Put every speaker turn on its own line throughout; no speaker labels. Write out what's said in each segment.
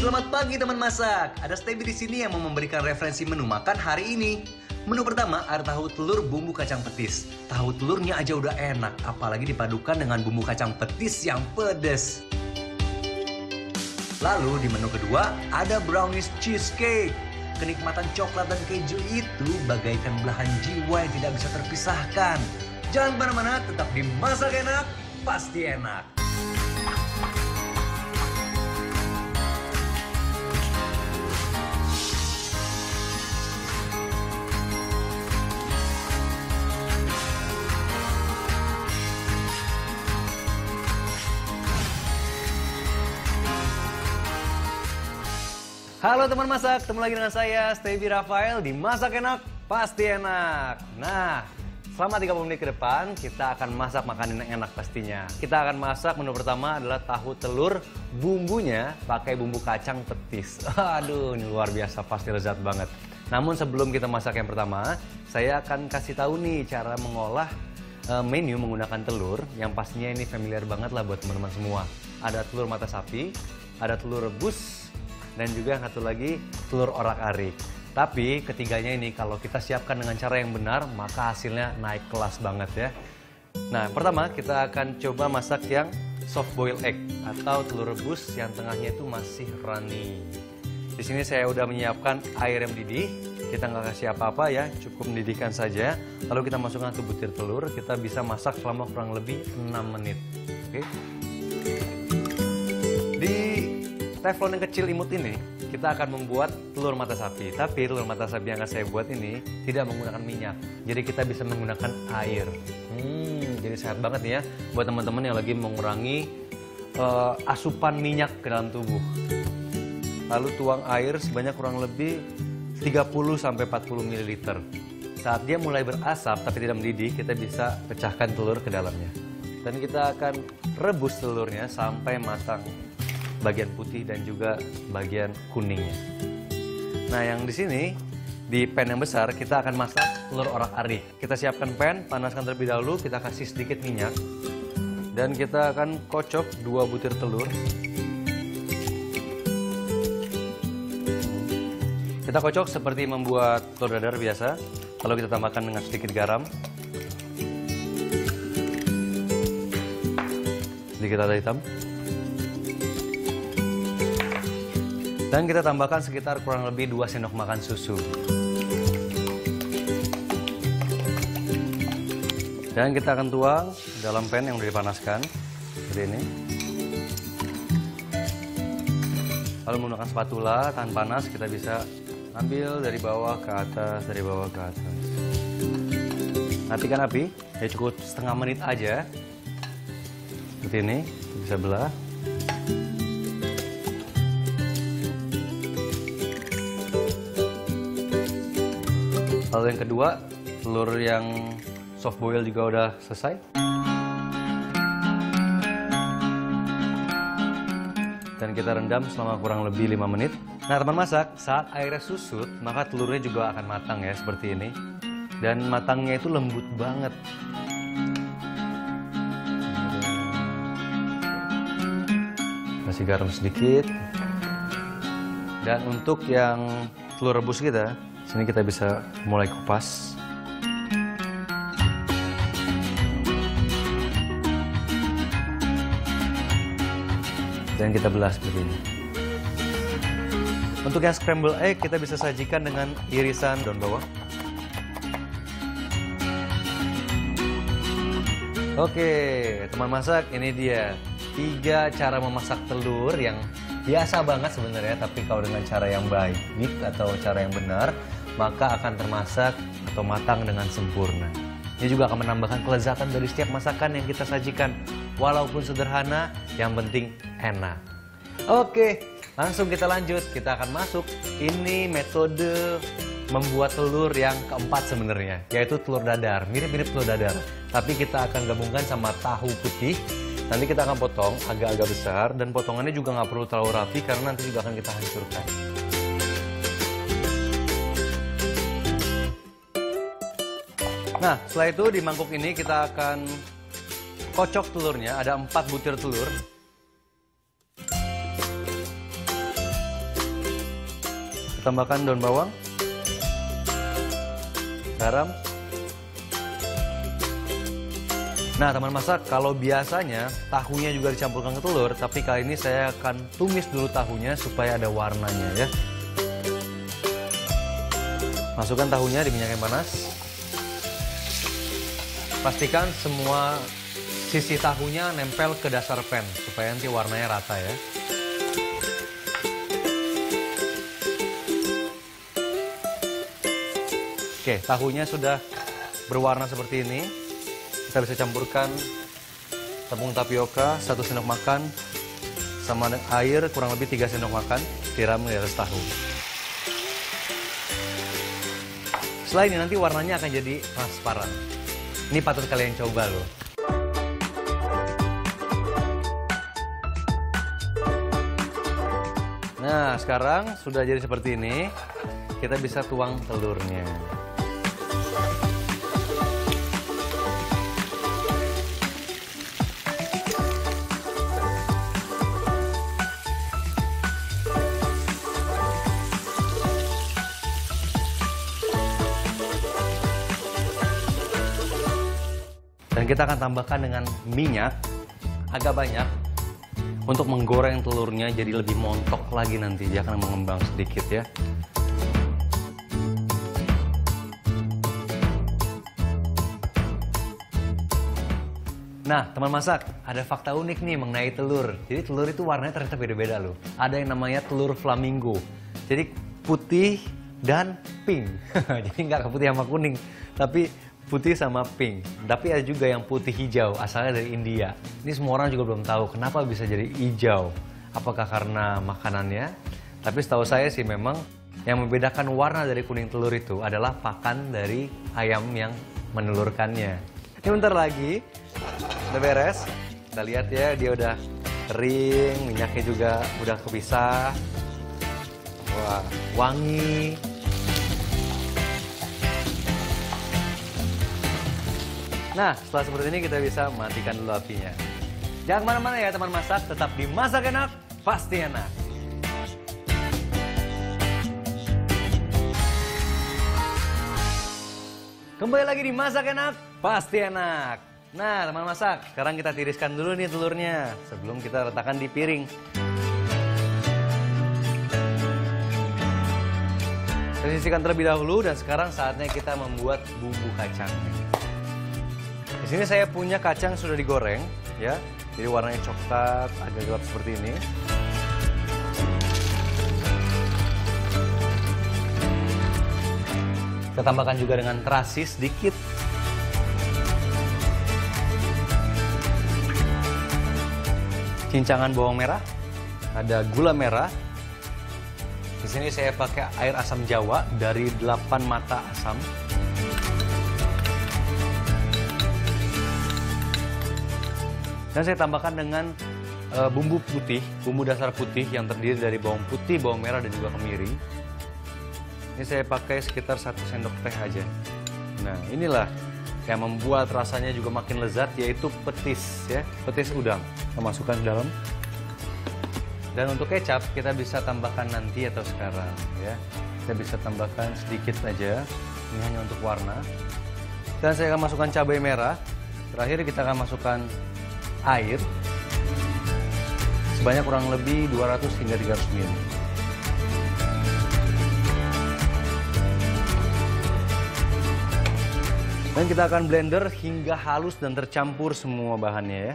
Selamat pagi teman masak. Ada Stevie di sini yang mau memberikan referensi menu makan hari ini. Menu pertama ada tahu telur bumbu kacang petis. Tahu telurnya aja udah enak, apalagi dipadukan dengan bumbu kacang petis yang pedas. Lalu di menu kedua ada brownies cheesecake. Kenikmatan coklat dan keju itu bagaikan belahan jiwa yang tidak bisa terpisahkan. Jangan kemana-mana, tetap di Masak Enak, Pasti Enak. Halo teman masak, ketemu lagi dengan saya Stevie Rafael di Masak Enak Pasti Enak. Nah, selama 30 menit ke depan kita akan masak makanan yang enak pastinya. Kita akan masak menu pertama adalah tahu telur, bumbunya pakai bumbu kacang petis. Aduh, ini luar biasa, pasti lezat banget. Namun sebelum kita masak yang pertama, saya akan kasih tahu nih cara mengolah menu menggunakan telur yang pastinya ini familiar banget lah buat teman-teman semua. Ada telur mata sapi, ada telur rebus, dan juga satu lagi telur orak-arik. Tapi ketiganya ini kalau kita siapkan dengan cara yang benar, maka hasilnya naik kelas banget ya. Nah, pertama kita akan coba masak yang soft boil egg atau telur rebus yang tengahnya itu masih runny. Di sini saya udah menyiapkan air yang mendidih. Kita nggak kasih apa-apa ya, cukup mendidihkan saja. Lalu kita masukkan 1 butir telur, kita bisa masak selama kurang lebih 6 menit. Oke. Di teflon yang kecil imut ini, kita akan membuat telur mata sapi. Tapi telur mata sapi yang akan saya buat ini tidak menggunakan minyak. Jadi kita bisa menggunakan air. Jadi sehat banget nih ya buat teman-teman yang lagi mengurangi asupan minyak ke dalam tubuh. Lalu tuang air sebanyak kurang lebih 30-40 ml. Saat dia mulai berasap tapi tidak mendidih, kita bisa pecahkan telur ke dalamnya. Dan kita akan rebus telurnya sampai matang bagian putih dan juga bagian kuningnya. Nah, yang di sini di pan yang besar kita akan masak telur orak-arik. Kita siapkan pan, panaskan terlebih dahulu, kita kasih sedikit minyak dan kita akan kocok 2 butir telur. Kita kocok seperti membuat telur dadar biasa. Lalu kita tambahkan dengan sedikit garam, sedikit lada hitam. Dan kita tambahkan sekitar kurang lebih 2 sendok makan susu. Dan kita akan tuang dalam pan yang sudah dipanaskan. Seperti ini. Lalu menggunakan spatula, tahan panas, kita bisa ambil dari bawah ke atas, dari bawah ke atas. Matikan api, ya cukup setengah menit aja. Seperti ini, bisa belah. Lalu yang kedua, telur yang soft boil juga udah selesai. Dan kita rendam selama kurang lebih 5 menit. Nah teman masak, saat airnya susut, maka telurnya juga akan matang ya, seperti ini. Dan matangnya itu lembut banget. Kasih garam sedikit. Dan untuk yang telur rebus kita, sini kita bisa mulai kupas. Dan kita belah seperti ini. Untuk yang scramble egg kita bisa sajikan dengan irisan daun bawang. Oke, teman masak, ini dia 3 cara memasak telur yang biasa banget sebenarnya, tapi kalau dengan cara yang baik atau cara yang benar, maka akan termasak atau matang dengan sempurna. Ini juga akan menambahkan kelezatan dari setiap masakan yang kita sajikan. Walaupun sederhana, yang penting enak. Oke, langsung kita lanjut. Kita akan masuk. Ini metode membuat telur yang keempat sebenarnya, yaitu telur dadar. Mirip-mirip telur dadar, tapi kita akan gabungkan sama tahu putih. Nanti kita akan potong agak-agak besar, dan potongannya juga nggak perlu terlalu rapi karena nanti juga akan kita hancurkan. Nah, setelah itu di mangkuk ini kita akan kocok telurnya. Ada 4 butir telur. Tambahkan daun bawang, garam. Nah, teman masak, kalau biasanya tahunya juga dicampurkan ke telur, tapi kali ini saya akan tumis dulu tahunya supaya ada warnanya ya. Masukkan tahunya di minyak yang panas. Pastikan semua sisi tahunya nempel ke dasar pan supaya nanti warnanya rata ya. Oke, tahunya sudah berwarna seperti ini. Kita bisa campurkan tepung tapioka 1 sendok makan sama air kurang lebih 3 sendok makan, siram di atas tahu. Setelah ini nanti warnanya akan jadi transparan. Ini patut kalian coba loh. Nah, sekarang sudah jadi seperti ini. Kita bisa tuang telurnya. Dan kita akan tambahkan dengan minyak agak banyak untuk menggoreng telurnya jadi lebih montok lagi nanti. Dia akan mengembang sedikit ya. Nah, teman masak, ada fakta unik nih mengenai telur. Jadi telur itu warnanya ternyata beda-beda loh. Ada yang namanya telur flamingo. Jadi putih dan pink. Jadi nggak putih sama kuning, tapi putih sama pink. Tapi ada juga yang putih hijau, asalnya dari India. Ini semua orang juga belum tahu kenapa bisa jadi hijau. Apakah karena makanannya? Tapi setahu saya sih memang yang membedakan warna dari kuning telur itu adalah pakan dari ayam yang menelurkannya. Ini bentar lagi udah beres. Kita lihat ya, dia udah kering, minyaknya juga udah kepisah. Wah, wangi. Nah, setelah seperti ini kita bisa matikan dulu apinya. Jangan kemana-mana ya teman masak, tetap di Masak Enak, Pasti Enak. Kembali lagi di Masak Enak, Pasti Enak. Nah, teman masak, sekarang kita tiriskan dulu nih telurnya sebelum kita letakkan di piring. Kita sisihkan terlebih dahulu dan sekarang saatnya kita membuat bumbu kacang. Di sini saya punya kacang sudah digoreng, ya. Jadi warnanya coklat, agak gelap seperti ini. Kita tambahkan juga dengan terasi sedikit. Cincangan bawang merah, ada gula merah. Di sini saya pakai air asam jawa dari 8 mata asam. Dan saya tambahkan dengan bumbu putih, bumbu dasar putih yang terdiri dari bawang putih, bawang merah, dan juga kemiri. Ini saya pakai sekitar 1 sendok teh aja. Nah, inilah yang membuat rasanya juga makin lezat, yaitu petis ya, petis udang. Kita masukkan ke dalam. Dan untuk kecap kita bisa tambahkan nanti atau sekarang ya. Kita bisa tambahkan sedikit aja. Ini hanya untuk warna. Dan saya akan masukkan cabai merah. Terakhir kita akan masukkan air sebanyak kurang lebih 200 hingga 300 ml. Dan kita akan blender hingga halus dan tercampur semua bahannya ya.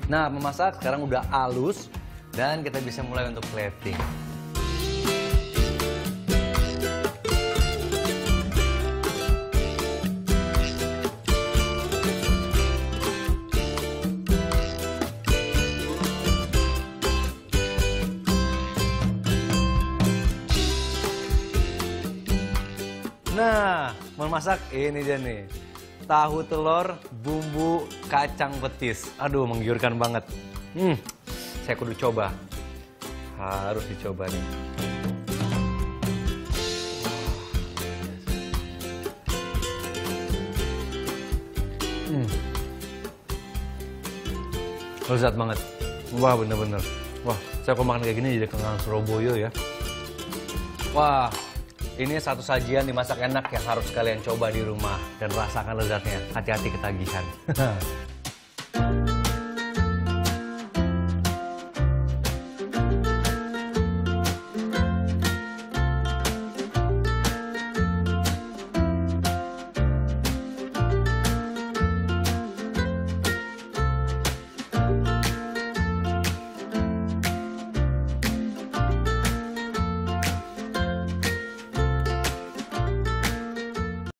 Nah, memasak sekarang udah halus. Dan kita bisa mulai untuk plating. Nah, memasak ini dia nih. Tahu telur bumbu kacang petis. Aduh, menggiurkan banget. Saya kudu coba. Harus dicoba nih. Lezat banget. Wah, bener-bener. Wah, saya kalau makan kayak gini jadi kenal Surabaya ya. Wah, ini satu sajian dimasak enak yang harus kalian coba di rumah dan rasakan lezatnya. Hati-hati ketagihan.